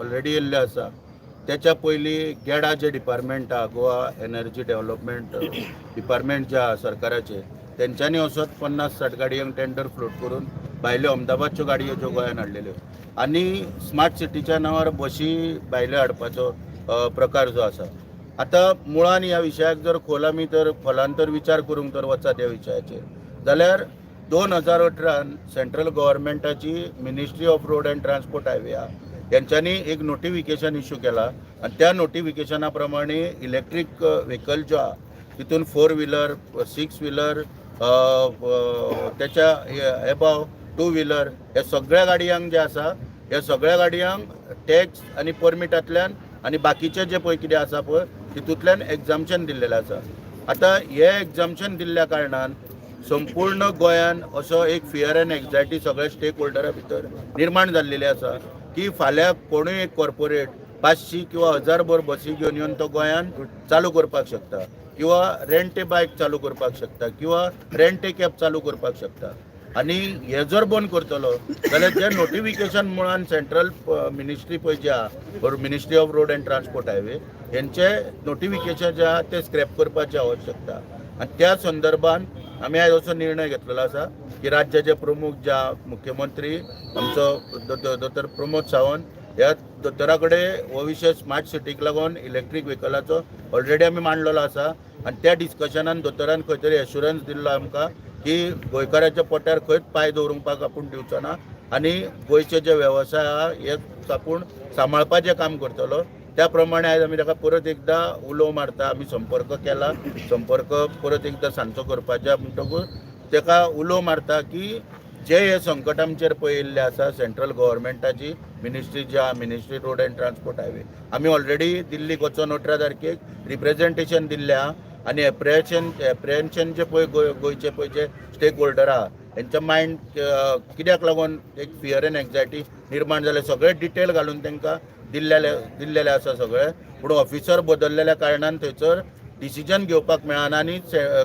Already येल्ले आसा. त्याच्या पयलीं गेडा जे डिपार्टमेंट आहा, गोवा एनर्जी डेव्हलपमेंट डिपार्टमेंट जे आहा सरकाराचे, तेंच्यांनी असोच 50-60 गाडयांक टेंडर फ्लोट करून भायल्यो अहमदाबादच्यो गाडयो ज्यो गोंयांत हाडलेल्यो आनी स्मार्ट सिटीच्या नांवार बशी भायल्यो हाडपाचो प्रकार जो आसा. आता मुळान ह्या विशयाक जर खोल आमी तर खोलांतर विचार करूंक तर वचात ह्या विशयाचेर जाल्यार 2018 सेंट्रल गव्हर्मेंटाची ministry of road and transport highway यांच्यानी एक नोटिफिकेशन इश्यू केला आणि त्या नोटिफिकेशना प्रमाणे इलेक्ट्रीक व्हेकल जो आहा तितून 4 व्हीलर 6 व्हीलर त्याच्या एबाव 2 व्हीलर ह्या सगळ्या गाडयांक जे आसा ह्या सगळ्या गाडयांक टॅक्स आनी परमिटांतल्यान आनी बाकीचे जे पळय कितें आसा पळय तितूंतल्यान एक्झाम्पशन दिल्लेलें आसा. आता हे एक्झाम्पशन दिल्ल्या कारणान संपूर्ण गोंयान असो एक फियर एंड एग्जायटी सगळ्या स्टेक होल्डरा भितर निर्माण जाल्लेली आसा की फाल्यां कोणूय एक कॉर्पोरेट 500 किंवा 1000 भर बसी घेवन येवन तो गोंयान चालू करपाक शकता किंवा रेंट ए बायक चालू करपाक शकता किंवा रेंट ए कॅब चालू करपाक शकता. आनी हे जर बंद करतलो जाल्यार जे नोटिफिकेशन मुळान सेंट्रल मिनिस्ट्री पळय जे आहा ministry of road and transport highway हेंचे नोटिफिकेशन जे आहा ते स्क्रॅप करपाची आवश्यकता आनी त्या संदर्भान आमी आयज असो निर्णय घेतलेलो आसा की राज्याचे प्रमुख ज्या मुख्यमंत्री आमचो दोतोर प्रमोद सावंत ह्या दोतोरा कडेन हो विशय स्मार्ट सिटीक लागून इलेक्ट्रीक व्हेकलाचो ऑलरेडी आमी मांडलेलो आसा आनी त्या डिस्कशनान दोतोरान खंय तरी एश्युरन्स दिल्लो आमकां की गोंयकाराच्या पोट्यार खंयच पांय दवरूंक आपूण दिवचो ना आनी गोंयचे जे वेवसाय आहा हे आपूण सांबाळपाचें काम करतलो. त्या प्रमाणे आयज आमी ताका परत एकदां उलो मारता. आमी संपर्क केला, संपर्क परत एकदां सांचो करपाच्या म्हणटकूच ताका उलो मारता की जे हे संकट आमचेर पळयिल्ले आसा सेंट्रल गव्हर्मेंटाची मिनिस्ट्री जी आहा ministry road and transport highway आमी ऑलरेडी दिल्लीक वचून 18 तारखेक रिप्रेझेंटेशन दिल्लें आहा आनी एप्रिहेन्शन जे पळय गोंयचे पळय जे स्टेक होल्डर आहा हेंच्या मायंड कित्याक लागून एक फियर एंड एग्जायटी निर्माण जाले सगळे डिटेल घालून तांकां दिल्लेले आसा सगळे पूण ऑफिसर बदललेल्या कारणान थंयसर डिसिजन घेवपाक मेळना आनी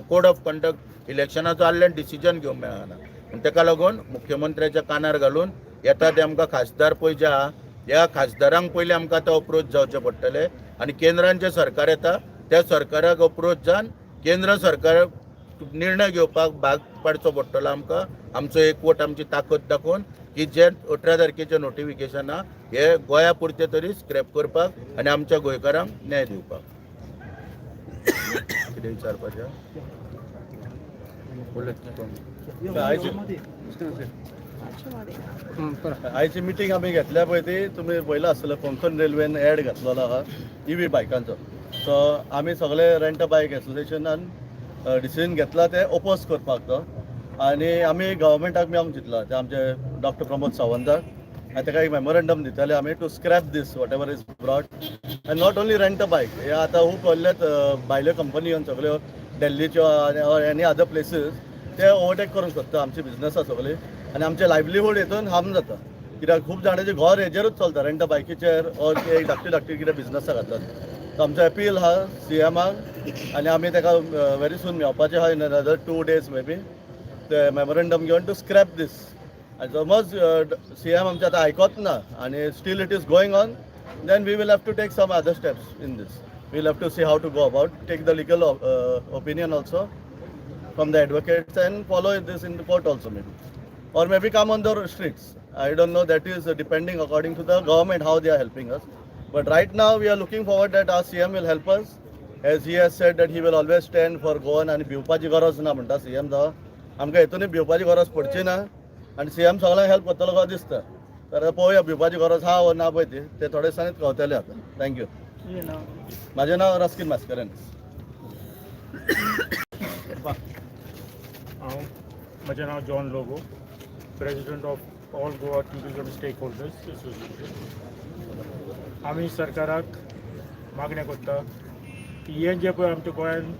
कोड ऑफ कंडक्ट इलेक्शनाचो आसल्यान डिसिजन घेवंक मेळना. ताका लागून मुख्यमंत्र्याच्या कानार घालून येता ते आमकां खासदार पळय जे आहा ह्या खासदारांक पयलीं आमकां आतां अप्रोच जावचें पडटलें आनी केंद्रान जें सरकार येता त्या सरकाराक अप्रोच जावन केंद्र सरकार निर्णय घेवपाक भाग पाडचो पडटलो आमकां. आमचो एकवट आमची ताकद दाखोवन की जे 18 तारखेचे नोटिफिकेशन आहा हे गोंया पुरते तरी स्क्रॅप करपाक आनी आमच्या गोंयकारांक न्याय दिवपाक. कितें विचारपाचें आयची मिटींग आमी घेतल्या पळय ती तुमी पळयला आसतलें कोंकण रेल्वेन एड घातलेलो आहा EV बायकांचो. सो आमी सगळे रेंट बायक एसोसिएशनान डिसिजन घेतला ते ओपोज करपाक तो आनी आमी गव्हर्मेंटाक मेळोंक चिंतला ते आमचे डॉक्टर प्रमोद सावंताक आनी ताका एक मेमोरेंडम दितले आमी to scrap this whatever is broad आनी नॉट ओन्ली रेंट बायक हे आतां खूब व्हडलेत भायल्यो कंपनी येवन सगळ्यो दिल्लीच्यो आनी एनी अदर प्लेसीस ते ओवरटेक करूंक सोदता आमची बिजनसां सगळी आनी आमचे लायव्हलीहूड हितून हार्म जाता कित्याक खूब जाणांचे घर हेजेरूच चलता रेंट बायकीचेर ऑर एक धाकटी कितें बिजनसां घाततात. सो आमचो अपील आहा CMाक आनी आमी ताका व्हेरी सून मेळपाचें आहा in another 2 days may be ते मेमोरेंडम घेवन टू स्क्रॅप दीस आनी समज CM आमचे आतां आयकत ना आनी still it is going on then we will have to take some other steps in this. We will have to see how to go about take the legal opinion also from the advocates and follow this in the court also maybe or maybe come on the streets. I don't know, that is depending according to the government how they are helping us, but right now we are looking forward that our CM will help us as he has said that he will always stand for Goan आणि भिवपाची गरज ना म्हणटा CM जावं आमकां हेतून भिवपाची गरज पडची ना आनी CM सगळ्यांक हेल्प करतलो कसो दिसता. तर पळोवया भिवपाची गरज हा वा ना पळय ते थोडे दिसांनीच कळटलें आतां. थँक्यू. म्हाजें नांव रस्कीन मास्करेन. म्हजें नांव John Lobo, president of all Goa tourism stakeholders association. आमी सरकाराक मागणें करता की हे जे पळय आमच्या गोंयान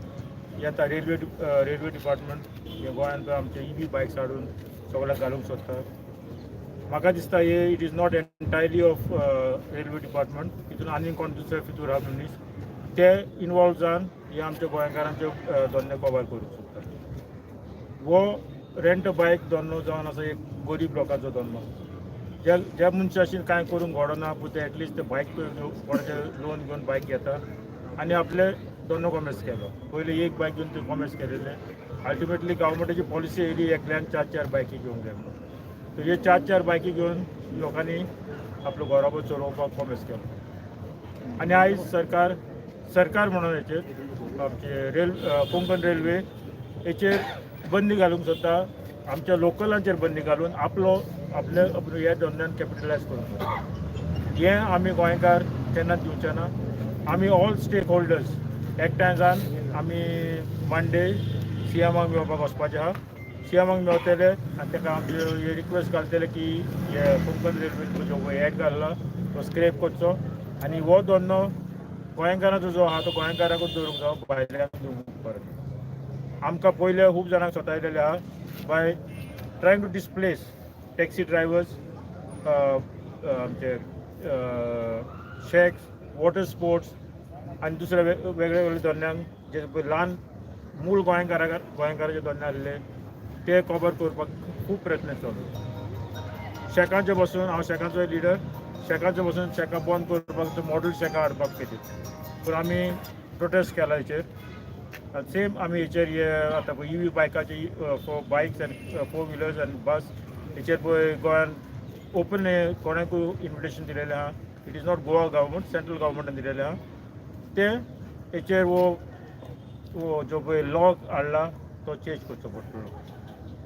येता रेल्वे डिपार्टमेंट हे गोंयान पळय आमचे EV बायक्स हाडून सगळ्याक घालूंक सोदता. म्हाका दिसता हे it is not entirely of railway department, हितून आनी कोण दुसरे भितर आहा मनीस ते इनवॉल्व जावन हे आमच्या गोंयकारांचे धंदे कवर करूंक सोदता. वो रेंट बायक धंदो जावन आसा एक गरीब लोकांचो धंदो. ज्या मनशाशीन कांय करूंक घडना पूण ते एटलिस्ट ते बायक कोणाचे लोन घेवन बायक घेता आनी आपले दोनो कॉमर्स केलो. पयलीं एक बायक घेवन ते कॉमर्स केलेले. अल्टिमेटली गव्हर्मेंटाची पॉलिसी येयली एकल्यान 4-4 बायकी घेवंक जाय म्हणून. तर हे 4-4 बायकी घेवन लोकांनी आपलो घोराबो चलोवपाक कॉमर्स केलो. आनी आयज सरकार म्हणून हेचेर आमचे कोंकण रेल्वे हेचेर बंदी घालूंक सोदता. आमच्या लोकलांचेर बंदी घालून आपले ह्या धंद्यान कॅपिटलायज करूंक सोदता. हें आमी गोंयकार केन्नाच दिवचे ना. आमी ऑल स्टेक होल्डर्स एकठांय जावन आमी मांडे सीएमाक मेळपाक वचपाचें आहा. सीएमाक मेळटले आनी ताका आमचे हे रिक्वेस्ट घालतले की हे कोंकण रेल्वेन जो एड घाल्ला तो स्क्रॅप करचो आनी हो धंदो गोंयकारांचो जो आहा तो गोंयकारांकूच दवरूंक जावो, भायल्यांक दिवंक परत. आमकां पयले खूब जाणांक सतायलेले आहा by trying to displace taxi drivers, आमचे शेक्स, वॉटर स्पोर्ट्स आनी दुसरे वेगळे वेगळे धंद्यांक जे ल्हान मूळ गोंयकाराचे धंदे आसले ते कवर करपाक खूब प्रयत्न चालू. शेकांचे बसून हांव शेकांचो लिडर, शेकांचे बसून शेकां बंद करपाक मॉडल शेकां हाडपाक सोदीत. पूण आमी प्रोटेस्ट केला हेचेर. सेम आमी हेचेर हे आतां पळय EV बायकाचे for bikes and 4 wheelers and bus हेचेर पळय गोंयान ओपन कोणाकूय इन्विटेशन दिलेलें आहा. It is not Goa government, central गव्हर्मेंटान दिलेलें आहा. ते हेचेर वो जो पळय लॉ हाडला तो चेंज करचो पडटलो.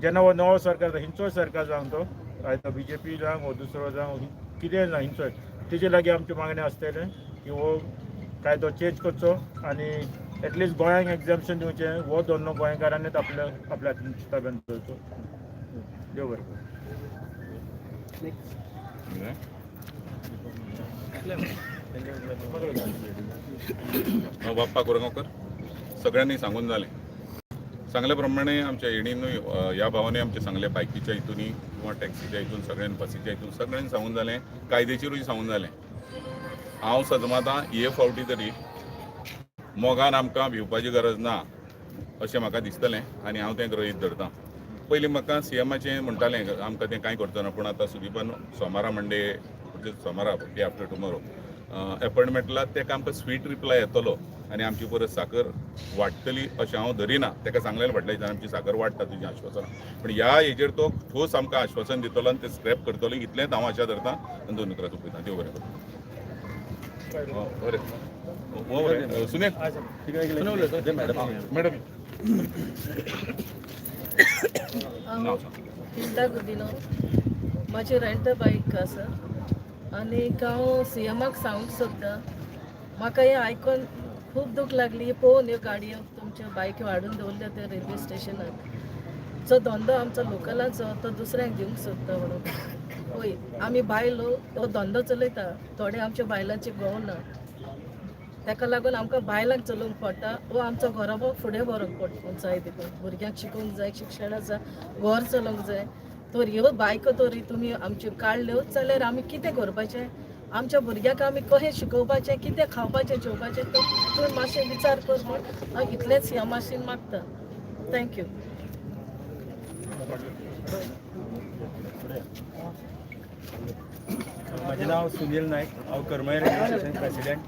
जेन्ना हो नवो सरकार हिंचोय सरकार जावं तो आयतो BJP जावं वो दुसरो जावं कितेंय जावं हिंचोय, तेजे लागीं आमचे मागणें आसतलें की हो कायदो चेंज करचो आनी एटलिस्ट गोंयांक एग्जाम्पशन दिवचें. हो धंदो गोंयकारांनीच आपल्या ताब्यान दवरचो. देव बरें करूं. बाप्पा कोरगांवकर सगळ्यांनी सांगून जालें. सांगल्या प्रमाणे आमच्या येणीनूय ह्या भावांनी आमचे सांगले बायकीच्या हितूनी किंवा टॅक्सीच्या हितून सगळ्यांनी बसीच्या हितून सगळ्यांनी सांगून जालें. कायदेचेरूय सांगून जालें. हांव सदमातां हे फावटी तरी मोगान आमकां भिवपाची गरज ना अशें म्हाका दिसतलें आनी हांव तें गृहीत धरतां. पयलीं म्हाका सीएमाचें म्हणटालें आमकां तें कांय करचो ना, पूण आतां सुदीपान सोमारा मंडे म्हणजे सोमारा डे आफ्टर टुमोरो अपॉयंटमेंटला तेका आमकां स्वीट रिप्लाय येतलो आनी आमची परत साकर वाडटली अशें हांव धरिना. ताका सांगलेलें फाटल्या आमची साकर वाडटा तुजें आश्वासन, पूण ह्या हेजेर तो ठोस आमकां आश्वासन दितलो आनी तें स्क्रॅप करतलो इतलेंच हांव आशा धरतां आनी दोन उतरां चुकयतां. देव बरें करूं. बरें सुनील मॅडम इंदा गुदिनो माझी रेंट बाईक आसा आनी हांव सीएमाक सांगूंक सोदतां म्हाका हें आयकून खूब दूख लागली. पळोवन ह्यो गाडयो तुमच्यो बायक्यो हाडून दवरल्यो त्या रेल्वे स्टेशनाक. जो धंदो आमचो लोकलांचो तो दुसऱ्यांक दिवंक सोदता म्हणून. पळय आमी बायलो हो धंदो चलयता, थोडे आमच्या बायलांचे घोव ना, ताका लागून आमकां बायलांक चलोवंक पडटा. वो आमचो घोराबो फुडें व्हरूंक पडटा जाय देखून. भुरग्यांक शिकोवंक जाय, शिक्षणाचा घर चलोवंक जाय. तर ह्यो बायको तरी तुमी आमच्यो काडल्यो जाल्यार आमी कितें करपाचें? आमच्या भुरग्यांक आमी कशें शिकोवपाचें, कितें खावपाचें जेवपाचें तो तुवें मातशें विचार कर म्हूण हांव इतलेंच ह्या मातशें मागता. थँक्यू. माझे नाव सुनील नायक, हांव करमय रेल्वे स्टेशन प्रेसिडेंट.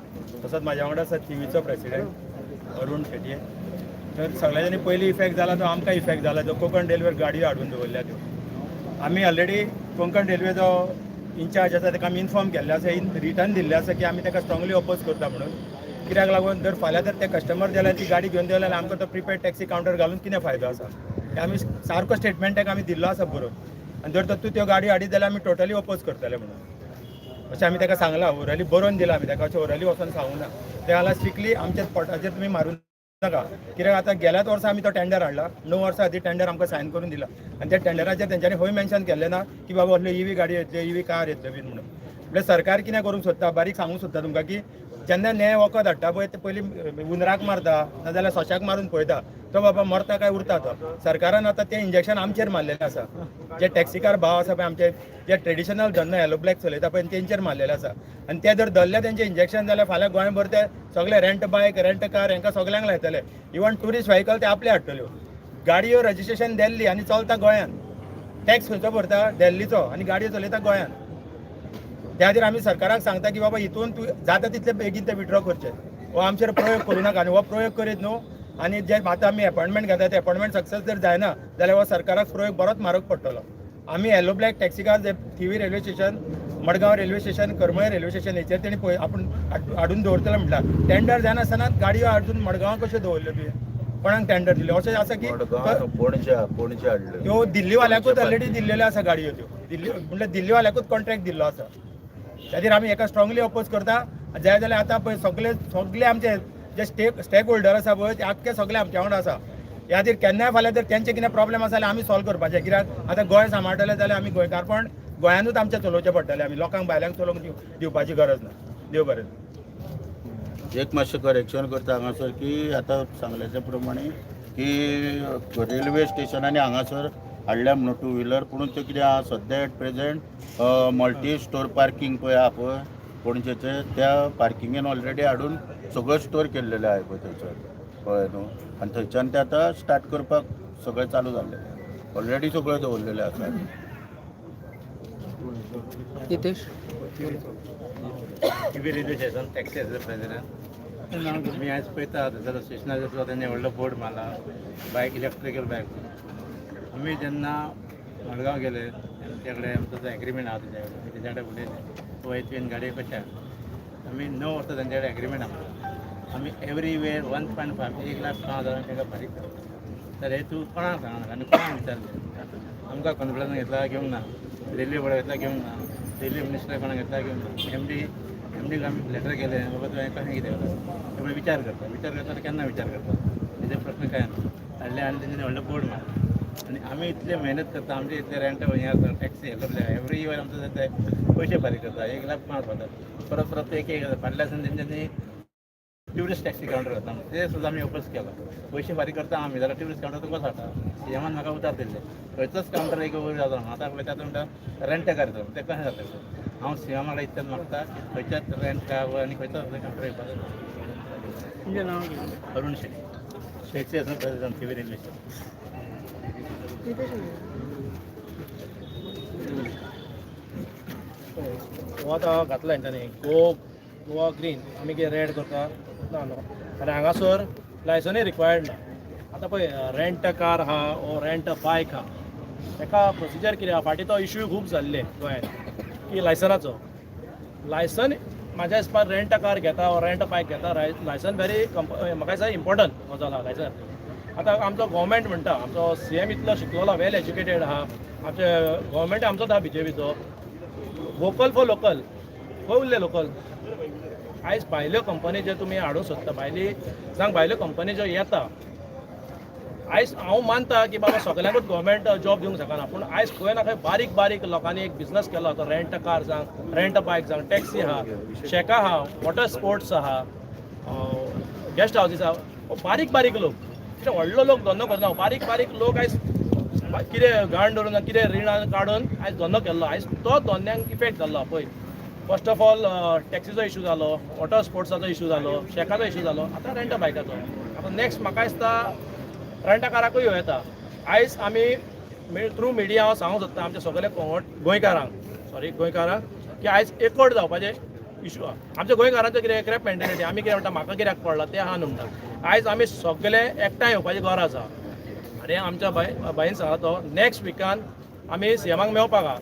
तसोच म्हाज्या वांगडा आसा थिवीचो प्रेसिडेंट अरुण शेटये. तर सगळ्यांनी पयलीं इफेक्ट जाला तो आमकां इफेक्ट जाला जो कोंकण रेल्वेर गाडयो हाडून दवरल्या त्यो. आमी ऑलरेडी कोंकण रेल्वेचो इन्चार्ज आसा ताका आमी इन्फॉर्म केल्ले आसा, रिटर्न दिल्ले आसा की आमी ताका स्ट्रॉंगली अपोज करता म्हणून. कित्याक लागून जर फाल्यां जर ते कस्टमर जाल्यार ती गाडी घेवन देवल्यार आमकां तो प्रिपेड टॅक्सी कावंटर घालून कितें फायदो आसा? ते आमी सारको स्टेटमेंट ताका आमी दिल्लो आसा बरोवन. आनी जर तूं त्यो गाडी हाडीत जाल्यार आमी टोटली अपोज करतले म्हणून अशें आमी ताका सांगलां. ओरली बरोवन दिलां आमी ताका, अशें ओरली वचोन सांगूंक ना. ते जाल्यार स्ट्रिक्टली आमच्या पोटाचेर तुमी मारून नाका. कित्याक आतां गेल्याच वर्सा आमी तो टेंडर हाडला, 9 वर्सां आदी टेंडर आमकां सायन करून दिला आनी त्या टेंडराचेर तेंच्यांनी खंय मेन्शन केल्लें ना की बाबा असल्यो EV गाडयो येतल्यो, EV कार येतल्यो बीन म्हणून. म्हणजे सरकार कितें करूंक सोदता, बारीक सांगूंक सोदता तुमकां की जेन्ना न्याय वखद हाडटा पळय ते पयलीं उंदराक मारता नाजाल्यार सोंशाक मारून पळयता तो बाबा मरता काय उरता तो. सरकारान आतां तें इंजेक्शन आमचेर मारलेलें आसा. जे टॅक्सीकार भाव आसा पळय आमचे जे ट्रेडिशनल धंदो येलो ब्लॅक चलयता पळय तेंचेर मारलेलें आसा. आनी ते जर धरले तेंचें इंजेक्शन जाल्यार फाल्यां गोंयभर ते सगळे रेंट बायक रेंट कार हांकां सगळ्यांक लायतले. इवन ट्युरिस्ट व्हेकल ते आपले हाडटल्यो. गाडयो रजिस्ट्रेशन दिल्ली आनी चलता गोंयान. टॅक्स खंयचो भरता? दिल्लीचो. आनी गाडयो चलयता गोंयान. त्या खातीर आमी सरकाराक सांगता की बाबा हितून तूं जाता तितले बेगीन ते विड्रॉ करचे हो आमचेर प्रयोग करूं नाका आनी हो प्रयोग करीत न्हू आनी जे आतां आमी अपॉयंटमेंट घेता ते अपॉयंटमेंट सक्सेस जर जायना जाल्यार हो सरकाराक प्रयोग बरोच म्हारग पडटलो आमी येलो ब्लॅक टॅक्सिकार जे Thivim railway station Madgaon railway station Karmali railway station हेचेर तेणी पळय आपूण हाडून दवरतलो म्हटल्यार टेंडर जायनासतना गाडयो हाडून मडगांव कश्यो दवरल्यो बी कोणाक टेंडर दिले अशें आसा की मडगांव पणजे हाडले त्यो दिल्लीवाल्याकूच ऑलरेडी दिल्लेल्यो आसा गाडयो त्यो दिल्ली म्हणल्यार दिल्लीवाल्याकूच कॉन्ट्रॅक्ट दिल्लो आसा त्या खातीर आमी हेका स्ट्रॉंगली अपोज करता जाय जाल्यार आतां पळय सगळे आमचे जे स्टेक होल्डर आसा पळय ते आख्खे सगळे आमच्या वांगडा आसा ह्या खातीर केन्नाय फाल्यां जर तेंचे कितें प्रॉब्लेम आसा जाल्यार आमी सॉल्व करपाचे कित्याक आतां गोंय सांबाळटले जाल्यार आमी गोंयकारपण गोंयानूच आमचें चलोवचें पडटलें आमी लोकांक भायल्यांक चलोवंक दिवपाची गरज ना देव बरें एक मातशें करेक्शन करता हांगासर की आतां सांगल्याचे प्रमाणे की रेल्वे स्टेशनांनी हांगासर हाडल्या म्हणून टू व्हिलर पूण ते कितें आहा सद्या at present multi storey parking पळय आहा पळय पणजेचे त्या पार्किंगेन ऑलरेडी हाडून सगळो स्टोर केल्लेले आहे पळय थंयसर कळ्ळें न्हू आनी थंयच्यान ते आतां स्टार्ट करपाक सगळें चालू जाल्लें ऑलरेडी सगळें दवरलेलें आसा Thivim railway station taxi president मी आज पळयता जाल्यार स्टेशनार सुद्दां तेणें व्हडलो बोर्ड मारला बायक इलेक्ट्रिकल बायक आमी जेन्ना मडगांव गेले तेच्या कडेन आमचो जो एग्रीमेंट आहा तेच्या कडेन तेच्या कडेन उलयले पळय तुवें गाडये कशें आमी 9 वर्सां तेंच्या कडेन एग्रीमेंट आहा आमी एवरी वेर 1.5 1,05,000 तांकां फारीक करता तर हे तूं कोणाक सांगना आनी कोणाक विचारलें आमकां कॉन्फिडन्स घेतला घेवंक ना रेल्वे बोर्ड घेतला घेवंक ना रेल्वे मिनिस्टर कोणाक घेतला घेवंक ना एमडीक आमी लेटर केलें बाबा तुवें कशें कितें करता त्यामुळे विचार करता केन्ना विचार करता तेजे प्रश्न काय ना हाडले आनी तेंच्यानी व्हडलो बोर्ड मारलो आनी आमी इतले मेहनत करता आमचे इतले रेंट हें आसा टॅक्सी एवरी इयर आमचो ते पयशे फारीक करता 1,05,000 जाता परत एक फाटल्या दिसान तेंच्यांनी ट्युरिस्ट टॅक्सी कावंटर करता ते सुद्दां आमी ओपन केला पयशे फारीक करता आमी जाल्यार ट्युरिस्ट कावंटर तुका हाडटा सीएमान म्हाका उतार दिल्ले खंयचोच कावंटर एक वयर जाता आतां पळय तातूंत म्हणटा रेंट कार येता तें कशें जाता हांव सीएमा वांगडा इतलें मागता खंयच्याच रेंट कार आनी खंयचोच कावंटर येवपाक तुमचें नांव अरुण शेट्टी टॅक्सी आसा प्रेसिडेंट थिवी रेल्वे स्टेशन हो आतां घातला हेंच्यांनी गोवा ग्रीन आमी कितें रेड करता ना न्हू आनी हांगासर लायसनूय रिक्वायर्ड ना आतां पळय रेंट कार आहा वो रेंट बायक आहा ताका प्रोसिजर कितें आहा फाटीं तो इश्यू खूब जाल्ले गोंयांत की लायसनाचो लायसन म्हाज्या हिसपान रेंट कार घेता वो रेंट बायक घेता लायसन व्हेरी म्हाका दिसता इम्पॉर्टंट गजाल आहा लायसन आतां आमचो गोवमेंट म्हणटा आमचो सीएम इतलो शिकलेलो वेल एज्युकेटेड आहा आमचे गोवमेंट आमचोच आहा बीजेपीचो वोकल फॉर लोकल खंय उरले लोकल आयज भायल्यो कंपनी जे तुमी हाडूंक सोदता भायली जावं भायल्यो कंपनी ज्यो येता आयज हांव मानता की बाबा सगळ्यांकूच गोवमेंट जॉब दिवंक शकना पूण आयज खंय ना खंय बारीक बारीक लोकांनी एक बिझनस केलो तो रेंट कार जावं रेंट बायक जावं टॅक्सी आहा शेकां आहा वॉटर स्पोर्ट्स आहा गेस्ट हावजीस आहा बारीक बारीक लोक कितें व्हडलो लोक धंदो करना बारीक बारीक लोक आयज कितें घाण धरून कितें रिणां काडून आयज धंदो केल्लो आयज तो धंद्यांक इफेक्ट जाल्लो पळय फर्स्ट ऑफ ऑल टॅक्सीचो इशू जालो वॉटर स्पोर्ट्साचो इशू जालो शेकाचो इशू जालो आतां रेंट बायकाचो आतां नेक्स्ट म्हाका दिसता रेंटा काराकूय ह्यो येता आयज आमी थ्रू मिडिया हांव सांगूंक सोदता आमच्या सगळे गोंयकारांक की आयज एकवट जावपाचें इशू आहा आमच्या गोंयकारांचो कितें क्रॅप मेंटेलिटी आमी कितें म्हणटा म्हाका कित्याक पडला तें आहा न्हू म्हणटा आयज आमी सगळे एकठांय येवपाची गरज आसा आनी आमच्या बाईन सांगला तो नेक्स्ट विकान आमी सीएमाक मेळपाक आहा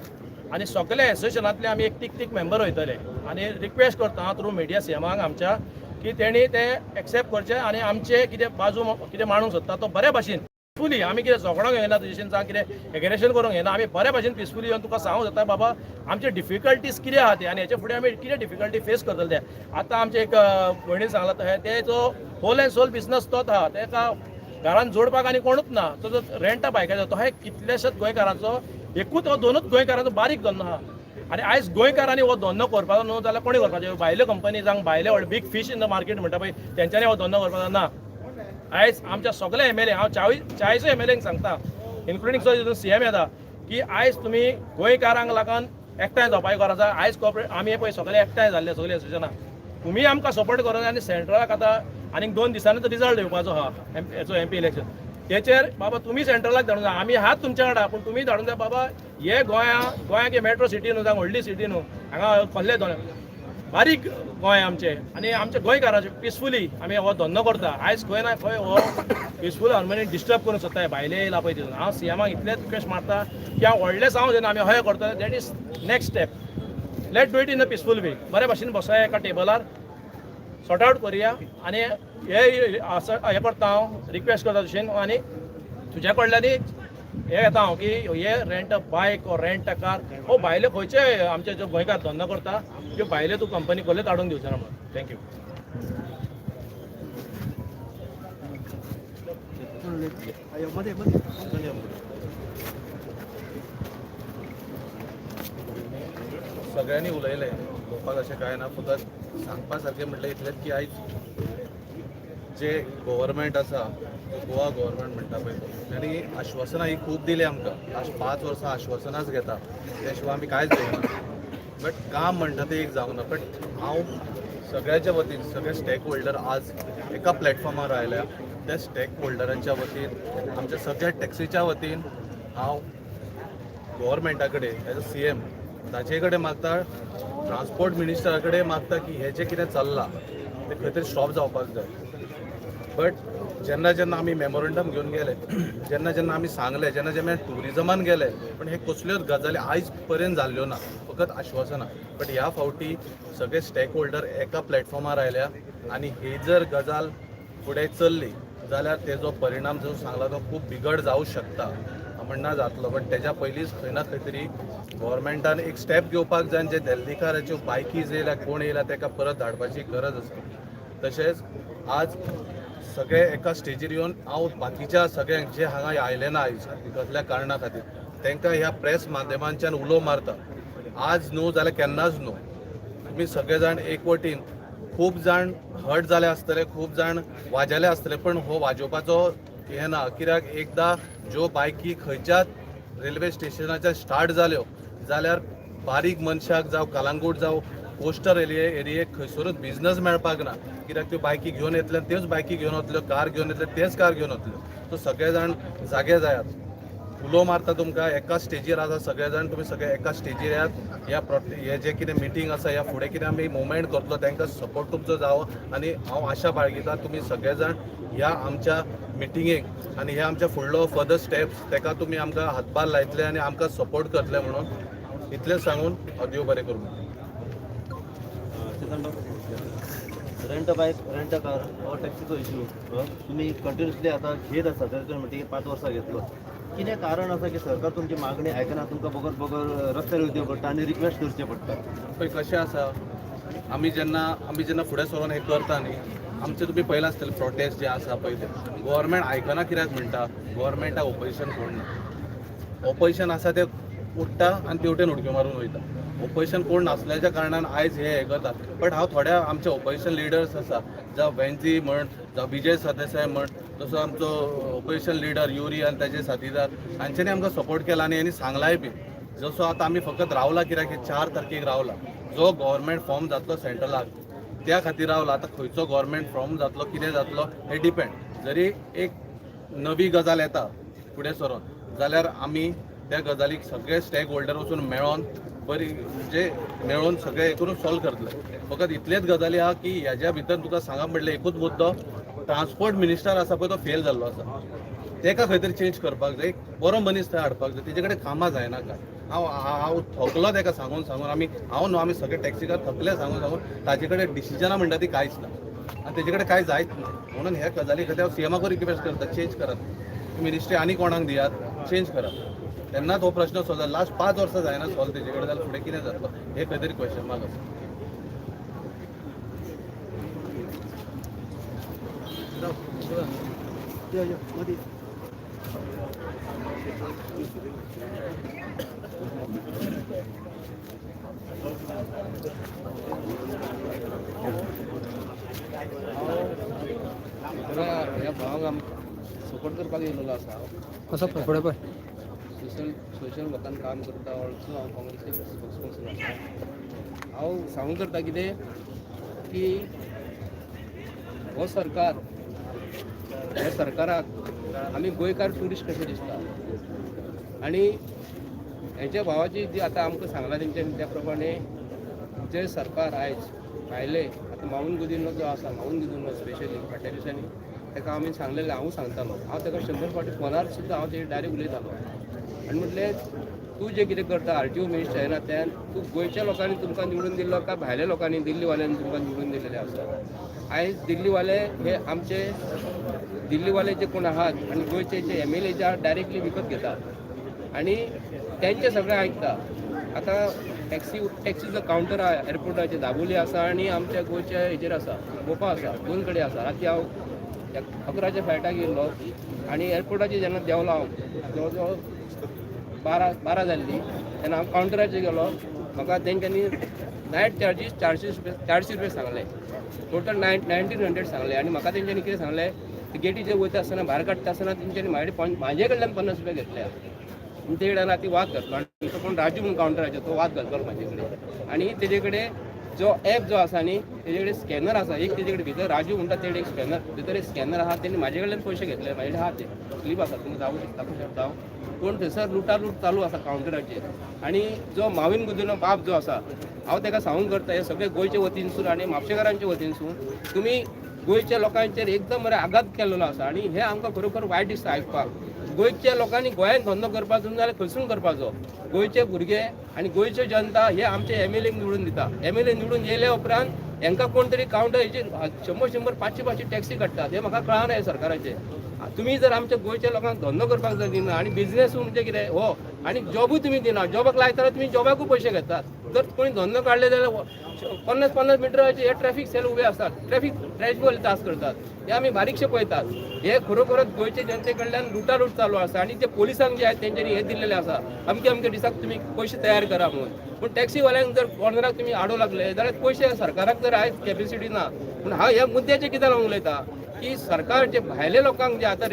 आनी सगळे एसोसिएशनांतले आमी एक तीक मेंबर वयतले आनी रिक्वेस्ट करता हांव थ्रू मिडिया सीएमाक आमच्या की तेणी ते एक्सेप्ट करचे आनी आमचे कितें बाजू कितें मांडूंक सोदता तो बरे भाशेन पिसफुली आमी कितें झगडोंक येना तुजेशन जावं कितें एग्रेशन करूंक येना आमी बरे भाशेन पिसफुली येवन तुका सांगूंक जाता बाबा आमचे डिफिकल्टीज कितें आहा ते आनी हेचे फुडें आमी कितें डिफिकल्टी फेस करतले ते आतां आमचे एक भयणीन सांगला तो तेचो होल एंड सोल बिजनस तोच आहा तेका घरान जोडपाक आनी कोणूच ना तो रेंटा बायकाचो तो कितलेशेच गोंयकारांचो एकूच हो दोनूच गोंयकारांचो बारीक धंदो आहा आनी आयज गोंयकारांनी हो धंदो करपाचो न्हू जाल्यार कोणी करपाचो भायल्यो कंपनी जावं भायले व्हडले big fish in the market म्हणटा पळय तेंच्यांनी हो धंदो करपाचो ना आयज आमच्या सगळे एमएलए हांव 40 एमएलएंक सांगता इन्क्लुडींग जो सीएम येता की आयज तुमी गोंयकारांक लागून एकठांय जावपाची गरज आसा आयज कॉपरेट आमी पळय सगळे एकठांय जाल्ले सगळे एसोसिएशनां तुमी आमकां सपोर्ट करून आनी सेंट्रलाक आतां आनीक 2 दिसांनी रिजल्ट येवपाचो आहा हेचो एमपी इलेक्शन तेचेर बाबा तुमी सेंट्रलाक धाडून जाय आमी आहात तुमच्या वांगडा पूण तुमी धाडून जाय बाबा हे गोंयाक हे मेट्रो सिटी न्हू जावं व्हडली सिटी न्हू हांगा कसले बारीक गोंय आमचें आनी आमचे गोंयकारांचे पिसफुली आमी हो धंदो करता आयज खंय ना खंय हो पिसफूल हार्मोनी डिस्टर्ब करूंक सोदता भायले येयला पळय तितून हांव सीएमाक इतलेच रिक्वेस्ट मारता की हांव व्हडलें जावं जेन्ना आमी हय करता that is next step let do it in a peaceful way बरे भशेन बसया एका टेबलार सॉर्ट आउट करुया आनी हे करता हांव रिक्वेस्ट करता तशें आनी तुज्या कडल्यानी हे घेता हांव की हे रेंट अ बायक और रेंट अ कार हो भायले खंयचे आमचे जो गोंयकार धंदो करता त्यो भायले तूं कंपनी कसलेच हाडून दिवचो ना म्हणून थँक्यू सगळ्यांनी उलयलें उलोवपाक अशें कांय ना फकत सांगपा सारकें म्हटलें इतलेंच की आयज जे गव्हर्मेंट आसा गोवा गव्हर्मेंट म्हणटा पळय तांणी आश्वासनां ही खूब दिली आमकां लास्ट 5 वर्सां आश्वासनांच घेता त्या शिवाय आमी कांयच घेयना बट काम म्हणटा तें एक जावना बट हांव सगळ्याच्या वतीन सगळे स्टेक होल्डर आज एका प्लॅटफॉर्मार आयल्या त्या स्टेक होल्डरांच्या वतीन आमच्या सगळ्या टॅक्सीच्या वतीन हांव गव्हर्मेंटा कडेन एज अ CM ताचे कडेन मागता ट्रान्सपोर्ट मिनिस्टरा कडेन मागता की हें जें कितें चल्लां तें खंय तरी स्टॉप जावपाक जाय बट जेन्ना जेन्ना आमी मेमोरंडम घेवन गेले जेन्ना जेन्ना आमी सांगले जेन्ना जेन्ना टुरिजमान गेले पण हे कसल्योच गजाली आयज पर्यंत जाल्ल्यो ना फकत आश्वासनां बट ह्या फावटी सगळे स्टेक होल्डर एका प्लॅटफॉर्मार आयल्या आनी ही जर गजाल फुडें चल्ली जाल्यार तेजो परिणाम जो सांगला तो खूब बिगड जावं शकता म्हणना जातलो बट तेज्या पयलींच खंय ना खंय तरी गव्हर्मेंटान एक स्टेप घेवपाक जाय जे देल्लीकाराच्यो बायकीज येयल्या कोण येयल्या ताका परत धाडपाची गरज आसा तशेंच आज सगळे एका स्टेजीर येवन हांव बाकीच्या सगळ्यांक जे हांगा आयले ना आयज कसल्या कारणां खातीर तांकां ह्या प्रेस माध्यमांच्यान उलो मारता आज न्हू जाल्यार केन्नाच न्हू तुमी सगळे जाण एकवटीन खूब जाण हर्ट जाले आसतले खूब जाण वाजेले आसतले पण हो वाजोवपाचो हें ना कित्याक एकदां ज्यो बायकी खंयच्याच रेल्वे स्टेशनाच्या स्टार्ट जाल्यो जाल्यार बारीक मनशाक जावं कलांगूट जावं कोस्टल एरियेक खंयसरूच बिझनस मेळपाक ना कित्याक त्यो बायकी घेवन येतले त्योच बायकी घेवन वतल्यो कार घेवन येतले तेच कार घेवन वतल्यो सो सगळे जाण जागे जायात उलो मारता तुमकां एका स्टेजीर आसा सगळे जाण तुमी सगळे एका स्टेजीर येयात हे जे कितें मिटींग आसा ह्या फुडें कितें आमी मुवमेंट करतलो तांकां सपोर्ट तुमचो जावो आनी हांव आशा बाळगितां तुमी सगळे जाण ह्या आमच्या मिटिंगेक आनी ह्या आमच्या फुडलो फर्दर स्टेप्स ताका तुमी आमकां हातभार लायतले आनी आमकां सपोर्ट करतले म्हणून इतलेंच सांगून हांव देव बरें करूं रेंट बायक रेंट कार हो टॅक्सीचो इश्यू तुम्ही कंटिन्युअसली आता घेत आसा तर म्हणजे 5 वर्सां घेतलो कितें कारण आसा की सरकार तुमची मागणी आयकना तुमकां बगर बगर रस्त्यार येवचें पडटा आनी रिक्वेस्ट करचें पडटा पळय कशें आसा आमी जेन्ना फुडें सरून हें करता न्ही आमचें तुमी पळयलां आसतलें प्रोटेस्ट जे आसा पळय ते गव्हर्मेंट आयकना कित्याक म्हणटा गव्हर्मेंटाक ऑपोजिशन कोण ना ऑपोजिशन आसा ते उठटा आनी तेवटेन उडक्यो मारून वयता ऑपोजिशन कोण नासल्याच्या कारणान आयज हे करता बट हांव थोड्या आमचे ऑपोजिशन लिडर्स आसा जावं वेंझी म्हण जावं विजय सरदेसाय म्हण तसो आमचो ऑपोजिशन लिडर युरी आनी ताचे साथीदार हांच्यांनी आमकां सपोर्ट केला आनी हेणी सांगलाय बी जसो आतां आमी फकत रावला कित्याक 4 तारखेक रावला जो गव्हर्मेंट फॉर्म जातलो सेंट्रलाक त्या खातीर रावला आतां खंयचो गव्हर्मेंट फॉर्म जातलो कितें जातलो हे डिपेंड जरी एक नवी गजाल येता फुडें सरून जाल्यार आमी त्या गजालीक सगळे स्टेक होल्डर वचून मेळोन बरी म्हणजे मेळोन सगळे हे करून सॉल्व करतले फकत इतलेच गजाली आहा की हेज्या भितर तुका सांगप म्हटलें एकूच मुद्दो ट्रान्सपोर्ट मिनिस्टर आसा पळय तो फेल जाल्लो आसा ताका खंय तरी चेंज करपाक जाय एक बरो मनीस थंय हाडपाक जाय तेजे कडेन कामां जायना काय हांव थकलो ताका सांगून हांव न्हू आमी सगळे टॅक्सीकार थकले सांगून ताजे कडेन डिसिजनां म्हणटा ती कांयच ना आनी तेजे कडेन कांय जायत ना म्हणून ह्या गजाली खातीर हांव सीएमाक रिक्वेस्ट करता चेंज करात मिनिस्ट्री आनी कोणाक दियात चेंज करात तेन्नाच हो प्रश्न सॉल्व जालो लास्ट 5 वर्सां जायना सॉल्व तेजे कडेन जाल्यार फुडें कितें जातलो हे खंय तरी क्वेश्चन मार्क आसा ह्या भावांक सपोर्ट करपाक येयल्लो आसा असो फुडें पळय सोशल वर्कान काम करता ऑल्सो हांव काँग्रेसीक स्पोक्सपर्सन आसा हांव सांगूंक करता कितें की हो सरकार ह्या सरकाराक आमी गोंयकार ट्युरिस्ट कशें दिसता आनी हेच्या भावाची जी आतां आमकां सांगला तेंच्यांनी त्या प्रमाणे जे सरकार आयज भायले आतां माऊंट गुदिनो जो आसा माऊंट गुदिनो स्पेशली फाटल्या ताका आमी सांगलेलें हांव सांगतालो हांव ताका 100 फावटी फोनार सुद्दां हांव तेजे डायरेक्ट उलयतालो आनी म्हटलें तूं जें कितें करता RTO मिनिस्टरांतल्यान तूं गोंयच्या लोकांनी तुमकां निवडून दिल्लो काय भायल्या लोकांनी दिल्लीवाल्यांनी तुमकां निवडून दिलेलें आसा आयज दिल्लीवाले हे आमचे दिल्लीवाले जे कोण आहात आनी गोंयचे जे MLA जे आहात डायरेक्टली विकत घेतात आनी तेंचे सगळें आयकता आतां टॅक्सीचो कावंटर आहा एअरपोर्टाचेर दाबोली आसा आनी आमच्या गोंयच्या हेजेर आसा मोपा आसा दोन कडेन आसा राती हांव 11च्या फ्लायटाक येयल्लो आनी एअरपोर्टाचेर जेन्ना देंवलो हांव जवळ जवळ 12 जाल्ली तेन्ना हांव कावंटराचेर गेलो म्हाका तेंच्यांनी नायट चार्जीस 400 रुपया सांगले टोटल 1900 सांगले आनी म्हाका तेंच्यांनी कितें सांगलें गेटीचेर वयता आसतना भायर काडटा आसतना तेंच्यांनी म्हाजे कडल्यान 50 रुपया घेतल्या आनी ते कडेन राती वाद घातलो आनी तो कोण राजू म्हणून कावंटराचेर तो वाद घातलो म्हाजे कडेन आनी तेजे कडेन जो ॲप जो आसा न्ही तेजे कडेन स्कॅनर आसा एक तेजे कडेन भितर राजू म्हणटा तेजे एक स्कॅनर भितर एक स्कॅनर आहा तेणी म्हाजे कडल्यान पयशे घेतले म्हाजे कडेन आहा ते क्लिप आसा तुमी दाखोवं शकता पूण थंयसर लुटालूट चालू आसा कावंटराचेर आनी जो माविन गुदिनो बाब जो आसा हांव ताका सांगूंक करता हे सगळे गोंयचे वतीनसून आनी म्हापशेकारांचे वतीनसून तुमी गोंयच्या लोकांचेर एकदम बरें आघात केल्लो आसा आनी हे आमकां खरोखर वायट दिसता आयकपाक गोंयच्या लोकांनी गोंयांत धंदो करपाचो जाल्यार खंयसून करपाचो गोंयचे भुरगे आनी गोंयच्यो जनता हे आमचे MLA निवडून दिता MLA निवडून येयल्या उपरांत हांकां कोण तरी कावंटर हेचेर 100 500 टॅक्सी काडटात हे म्हाका कळना हे सरकाराचे तुमी जर आमच्या गोंयच्या लोकांक धंदो करपाक जर दिना आनी बिझनेस म्हणजे कितें हो आनी जॉबूय तुमी दिना जॉबाक लायता जाल्यार तुमी जॉबाकूय पयशे घेतात जर कोणी धंदो काडले जाल्यार 50 मिटराचे हे ट्रॅफिक सेल उबे असतात ट्रॅफिक तास करतात हे आमी बारीकशे पळयतात हे खरोखरच गोंयचे जनते कडल्यान लुटालूट चालू आसा आनी ते पोलिसांक जे आहेत तेंच्यांनी हे दिल्लेले आसा अमके दिसाक तुमी पयशे तयार करा म्हणून पूण टॅक्सीवाल्यांक जर कॉर्नराक तुमी आडो लागले जाल्यार पयशे सरकाराक जर आयज कॅपेसिटी ना पूण हांव ह्या मुद्द्याचेर कित्याक लागून उलयता की सरकार जे भायले लोकांक जे आतां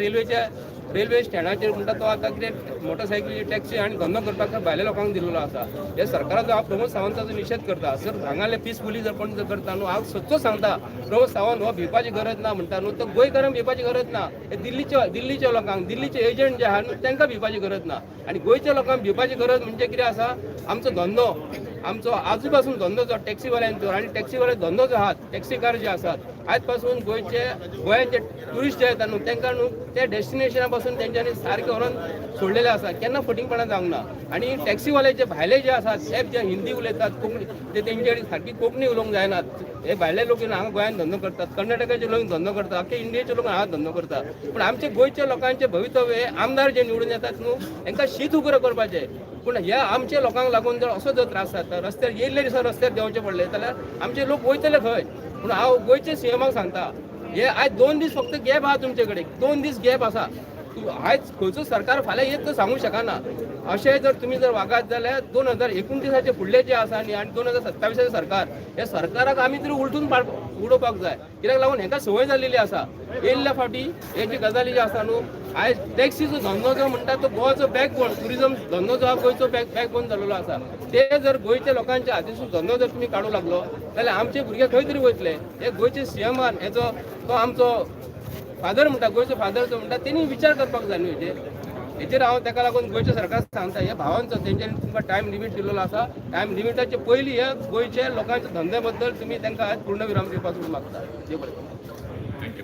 रेल्वे स्टँडाचेर म्हणटा तो आतां कितें मोटरसायकलीची टॅक्सी आनी धंदो करपाक भायल्या लोकांक दिल्लो आसा हे सरकाराचो हांव प्रमोद सावंताचो निशेध करता जर हांगाले पिसफुली जर कोण जर करता न्हू हांव सच्चो सांगता प्रमोद सावंत हो भिवपाची गरज ना म्हणटा न्हू तर गोंयकारांक भिवपाची गरज ना हे दिल्लीच्या लोकांक दिल्लीचे एजंट जे आहा न्हू तांकां भिवपाची गरज ना आनी गोंयच्या लोकांक भिवपाची गरज म्हणजे कितें आसा आमचो धंदो आमचो आजू पासून धंदो जो टॅक्सीवाल्यांचो आनी टॅक्सीवाले धंदो जो आहात टॅक्सीकार जे आसात आयज पासून गोंयांचे ट्युरिस्ट जे येतात न्हू तांकां न्हू त्या डेस्टिनेशना पासून तेंच्यांनी सारके व्हरून सोडलेले आसा केन्ना फटिंगपणां जावंक ना आनी टॅक्सीवाले जे भायले जे आसात हे जे हिंदी उलयतात कोंकणी ते तेंचे कडेन सारकी कोंकणी उलोवंक जायनात हे भायले लोक हांगा गोंयांत धंदो करतात कर्नाटकाचे लोक धंदो करतात आख्खे इंडियेचे लोक हांगा धंदो करतात पूण आमचे गोंयच्या लोकांचे भवितव्य हे आमदार जे निवडून येतात न्हू तांकां शीत उगरो करपाचें पूण ह्या आमच्या लोकांक लागून जर असो जर त्रास जाता रस्त्यार येयल्ले दिसा रस्त्यार देंवचे पडले जाल्यार आमचे लोक वयतले खंय पूण हांव गोंयच्या CMाक सांगता हे आयज 2 दीस फक्त गॅप आहा तुमचे कडेन 2 दीस गॅप आसा आयज खंयचो सरकार फाल्यां येत तो सांगूंक शकना अशें जर तुमी जर वागात जाल्यार 2029 फुडले जे आसा न्ही आनी 2027 सरकार हे सरकाराक आमी तरी उलटून उडोवपाक जाय कित्याक लागून हेका संवय जाल्लेली आसा येयल्ल्या फावटी हे जी गजाली जे आसा न्हू आयज टॅक्सीचो धंदो जो म्हणटा तो गोवाचो बॅकबोन ट्युरिजम धंदो जो आहा गोंयचो बॅकबोन जाल्लो आसा ते जर गोंयच्या लोकांच्या हातीसून धंदो जर तुमी काडूंक लागलो जाल्यार आमचे भुरगे खंय तरी वयतले हे गोंयचे CMान हेचो तो आमचो फादर म्हणटा गोंयचो फादर जो म्हणटा तेणी विचार करपाक जाय न्हू हेचेर हांव ताका लागून गोंयच्या सरकार सांगता हे भावांचो तेंच्यांनी तुमकां टायम लिमीट दिल्लो आसा टायम लिमिटाचे पयलीं हे गोंयच्या लोकांच्या धंद्या बद्दल तुमी तांकां आज पूर्ण विराम दिवपाक मागता देव बरें. थँक्यू